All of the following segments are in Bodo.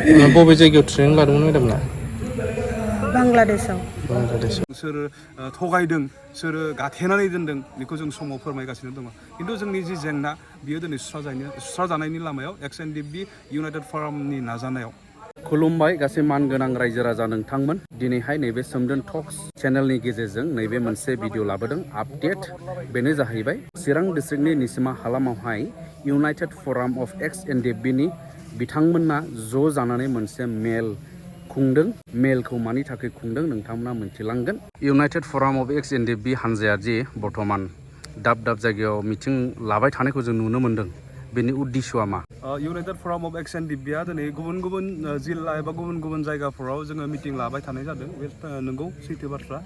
बबे जायगायाव ट्रेनिं लादोंमोन मेडामना? बांलादेशआव। सोर थगायदों, सोर गाथेनानै दोनदों बेखौ जों समाव फोरमायगासिनो दङ। खिन्थु जोंनि जि जेंना बियो दिनै सुस्राजानायनि लामायाव NDFB इउनाइटेड फरामनि नाजानायाव। खुलुमबाय गासै मानगोनां रायजो राजा नोंथांमोन। दिनैहाय नैबे सोमदोन टक्स चेनेलनि गेजेरजों नैबे मोनसे भिडिअ लाबोदों आपडेट। बेनो जाहैबाय चिरां डिस्ट्रिक्टनि निसिमा हालामावहाय इउनाइटेड फराम अफ NDFB नि बिथांमोना ज' जानानै मोनसे मेल खुंदों। मेलखौ मानि थाखाय खुंदों नोंथांमोना मिथिलांगोन। इउनाइटेड फराम अफ NDFB हानजाया जे बर्थमान दाब दाब जायगायाव मिटिं लाबाय थानायखौ जों नुनो मोनदों, बेनि उद्देश्यआ मा? इउनाइटेड फराम अफ NDFBआ दिनै गुबुन गुबुन जिल्ला एबा गुबुन गुबुन जायगाफोराव जोङो मिटिं लाबाय थानाय जादों। बे नंगौ सैथो बाथ्रा।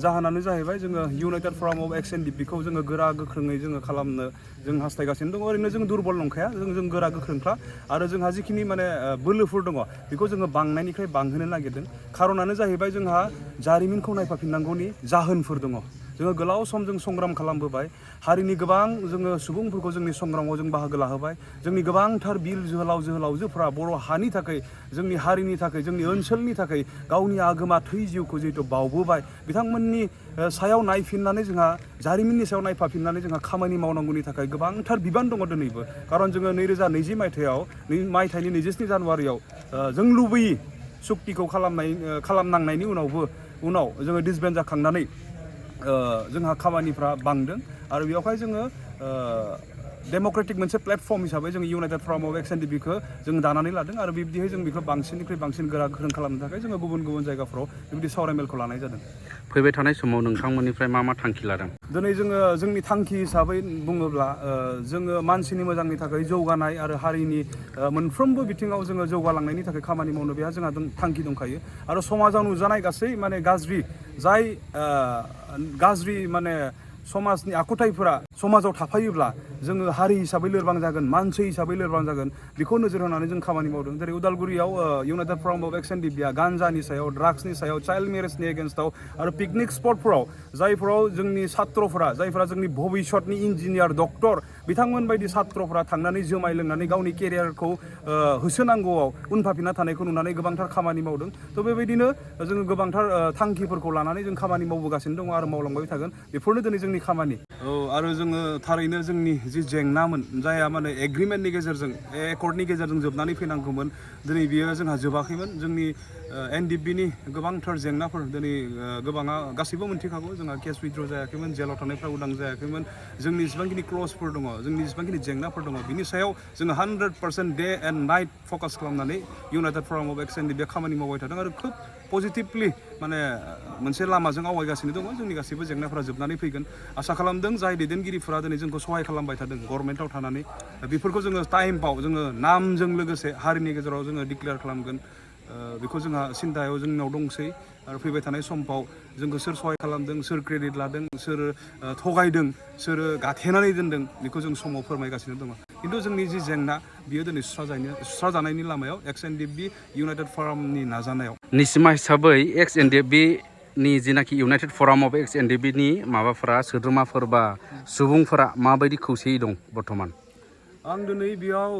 जाहोनानो जाहैबाय जोङो इउनाइटेड फराम अफ NDFBखौ जोङो गोरा गोख्रोङै जोङो खालामनो जों हास्थायगासिनो दङ। ओरैनो जों दुरबल नंखाया, जों गोरा गोख्रोंखा आरो जोंहा जिखिनि माने बोलोफोर दङ बेखौ जोङो बांनायनिफ्राय बांहोनो नागिरदों। खारनानो जाहैबाय जोंहा जारिमिनखौ नायफाफिननांगौनि जाहोनफोर दङ। जोङो गोलाव सम जों संग्राम खालामबोबाय, हारिनि गोबां जोङो सुबुंफोरखौ जोंनि संग्रामाव जों बाहागो लाहोबाय। जोंनि गोबांथार बिर जोहोलाव जोहोलावजोफ्रा बर' हानि थाखाय, जोंनि हारिनि थाखाय, जोंनि ओनसोलनि थाखाय गावनि आगोमा थै जिउखौ जिहेतु बावबोबाय। बिथांमोननि सायाव नायफिननानै जोंहा जारिमिननि सायाव नायफाफिननानै जोंहा खामानि मावनांगौनि थाखाय गोबांथार बिबान दङ दिनैबो। खारन जोङो 2020 मायथाइनि 27 जानुवारियाव जों लुबैयै सुक्तिखौ खालामनांनायनि उनाव जोङो डिसबेन्ड जाखांनानै जोंहा खामानिफ्रा बांदों आरो बेयावहाय जोङो डेम'क्रेटिक मोनसे प्लेटफर्म हिसाबै जों इउनाइटेड फराम अफ NDFBखौ जों दानानै लादों आरो बिब्दिहाय जों बेखौ बांसिननिख्रुइ बांसिन गोरा गोख्रों खालामनो थाखाय जोङो गुबुन गुबुन जायगाफ्राव बेबायदि सावरायमेलखौ लानाय जादों। फैबाय थानाय समाव नोंथांमोननिफ्राय मा थांखि लादों? दिनै जोङो जोंनि थांखि हिसाबै बुङोब्ला जोङो मानसिनि मोजांनि थाखाय जौगानाय आरो हारिनि मोनफ्रोमबो बिथिङाव जोङो जौगालांनायनि थाखाय खामानि मावनो बेहा जोंहा थांखि दंखायो। आरो समाजाव नुजानाय गासै माने गाज्रि माने समाजनि आखुथायफोरा समाजाव थाफायोब्ला जोङो हारि हिसाबै लोरबां जागोन, मानसि हिसाबै लोरबां जागोन, बेखौ नोजोर होनानै जों खामानि मावदों। जेरै उदालगुरियाव इउनाइटेड फराम अफ NDFBआ गान्जानि सायाव, ड्राग्सनि सायाव, चाइल्ड मेरेजनि एगेन्स्टआव आरो पिकनिक स्पटफोराव जायफोराव जोंनि जायफोरा जोंनि भबिष्यतनि इन्जिनियार, डक्टर बिथांमोन बायदि छात्रफ्रा थांनानै जुमाय लोंनानै गावनि केरियारखौ होसोनांगौआव उनफाफिनना थानायखौ नुनानै गोबांथार खामानि मावदों। थ' बेबायदिनो जोङो गोबांथार थांखिफोरखौ लानानै जों खामानि मावबोगासिनो दङ आरो मावलांबाय थागोन। बेफोरनो दिनै जोंनि खामानि। आरो जोङो थारैनो जोंनि जि जेंनामोन, जायहा माने एग्रिमेन्टनि गेजेरजों, एकर्डनि गेजेरजों जोबनानै फैनांगौमोन, दिनै बियो जोंहा जोबाखैमोन। जोंनि NDFBनि गोबांथार जेंनाफोर दिनै गोबाङा गासैबो मोनथिखागौ। जोंहा केस उइथड्र जायाखैमोन, जेलाव थानायफ्रा उदां जायाखैमोन। जोंनि जेसेबांखिनि क्लजफोर दङ, जोंनि जेसेबांखिनि जेंनाफोर दङ, बिनि सायाव जोङो 100% डे एन्ड नाइट फकास खालामनानै इउनाइटेड फराम अफ NDFB खामानि मावबाय थादों आरो खोब पजिटिभलि माने मोनसे लामाजों आवगायगासिनो दङ। जोंनि गासैबो जेंनाफोरा जोबनानै फैगोन आसा खालामदों। जाय दैदेनगिरिफोरा दिनै जोंखौ सहाय खालामबाय थादों गभर्नमेन्टआव थानानै, बेफोरखौ जोङो टाइमआव जोङो नामजों लोगोसे हारिनि गेजेराव जोङो डिक्लेयार खालामगोन। बेखौ जोंहा सिन्थायाव जोंनाव दंसै आरो फैबाय थानाय समफ्राव जोंखौ सोर सहाय खालामदों, सोर क्रेडिट लादों, सोर थगायदों, सोर गाथेनानै दोनदों, बेखौ जों समाव फोरमायगासिनो दङ। खिन्थु जोंनि जि जेंना बियो दिनै सुस्राजानायनि लामायाव NDFB इउनाइटेड फरामनि नाजानायाव। निसिमा हिसाबै NDFB नि जिनाखि इउनाइटेड फराम अफ NDFB नि माबाफोरा सोद्रोमाफोर बा सुबुंफोरा माबायदि खौसेयै दं बर्थमान? आं दिनै बेयाव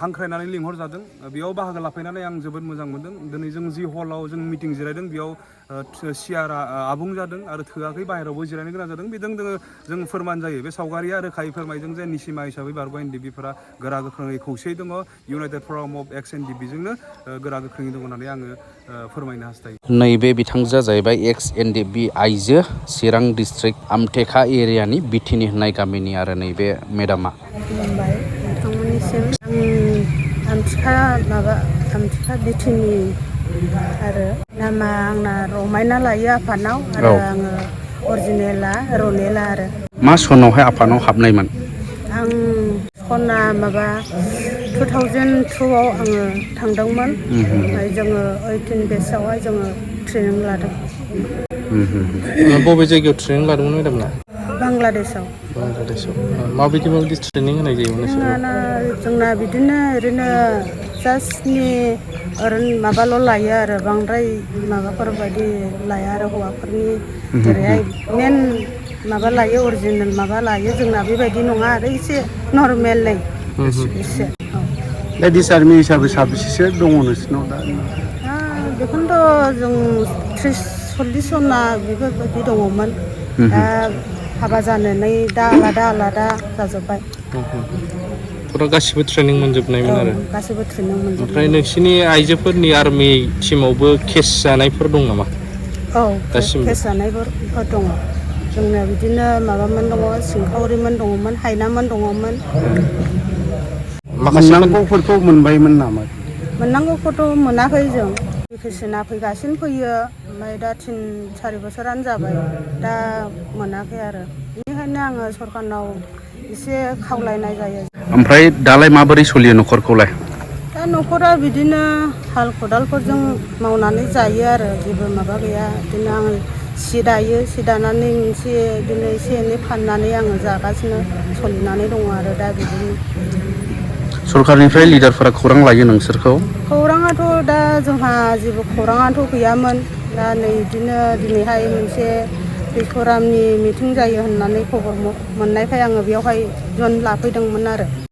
हांख्रायनानै लिंहरजादों। बेयाव बाहागो लाफैनानै आं जोबोद मोजां मोनदों। दिनै जों जि हलाव जों मिटिं जिरायदों बेयाव सियारा आबुं जादों आरो थोआखै, बाहेरायावबो जिरायनो गोनां जादों। बेजों जों फोरमान जायो। बे सावगारिया रोखायै फोरमायदों जे निसिमा हिसाबै बारग' NDFBफोरा गोरा गोख्रोङै खौसेयै दङ। इउनाइटेड फराम अफ NDFBजोंनो गोरा गोख्रोङै दङ होननानै आङो फोरमायनो हास्थायो। नैबे बिथांजोआ जाहैबाय NDFB आइजो, चिरां डिस्ट्रिक्ट आमटेका एरियानि बिटिनि होननाय गामिनि आरो नैबे मेडामा। खुलुमबाय नोंथांमोननिसिम। आमथिखा बिटिनि आरो नामा आंना रमायना लायो आफानाव आरो आङो अरिजिनेला रनेला आरो। मा सनावहाय आफानाव हाबनायमोन? आं सना 2002आव आङो थांदोंमोन। ओमफ्राय जोङो 18 बेचआवहाय जोङो ट्रेनिं लादों। बबे जायगायाव ट्रेनिं लादोंमोन मेडामना? बांलादेशआव। माबायदि ट्रेनिं होनाय जायोमोन? जोंना बिदिनो ओरैनो जास्टनि माबाल' लायो आरो बांद्राय माबाफोर बायदि लाया आरो हौवाफोरनि जेरैहाय मेन माबा लायो, अरिजिनेल माबा लायो। जोंना बेबायदि नङा आरो एसे नर्मेलै एसे। लेडिस आर्मि हिसाबै साबेसेसो दङ नोंसिनाव दा? बेखौनोथ' जों 30-40 जना बेफोरबायदि दङमोन। दा हाबा जानानै दा आलादा जाजोब्बाय। फुरा गासिबो ट्रेनिं मोनजोबनायमोन आरो? गासिबो ट्रेनिं मोनजोबनाय। ओमफ्राय नोंसिनि आइजोफोरनि आर्मि टिमावबो केस जानायफोर दं नामा? औ केस जानायफोर दङ। जोंना बिदिनो माबामोन दङ, सिंखावरिमोन दङमोन, हायनामोन दङमोन। मोननांगौफोरखौ मोनबायमोन नामा? मोननांगौखौथ' मोनाखै जों। भेकेसना फैगासिनो फैयो, ओमफ्राय दा 3-4 बोसोरानो जाबाय, दा मोनाखै आरो। बेनिखायनो आङो सरकारनाव एसे खावलायनाय जायो। ओमफ्राय दालाय माबोरै सोलियो न'खरखौलाय? दा न'खरा बिदिनो हाल खदालफोरजों मावनानै जायो आरो, जेबो माबा गैया। बिदिनो आङो सि दायो, सि दानानै बिदिनो एसे एनै फाननानै आङो जागासिनो सोलिनानै दङ आरो दा बिदिनो। सरकारनिफ्राय लिडारफोरा खौरां लायो नोंसोरखौ? खौराङाथ' दा जोंहा जेबो खौराङाथ' गैयामोन। दा नै बिदिनो दिनैहाय मोनसे दै फरामनि मिटिं जायो होननानै खबर मोननायखाय आङो बेयावहाय जइन लाफैदोंमोन आरो।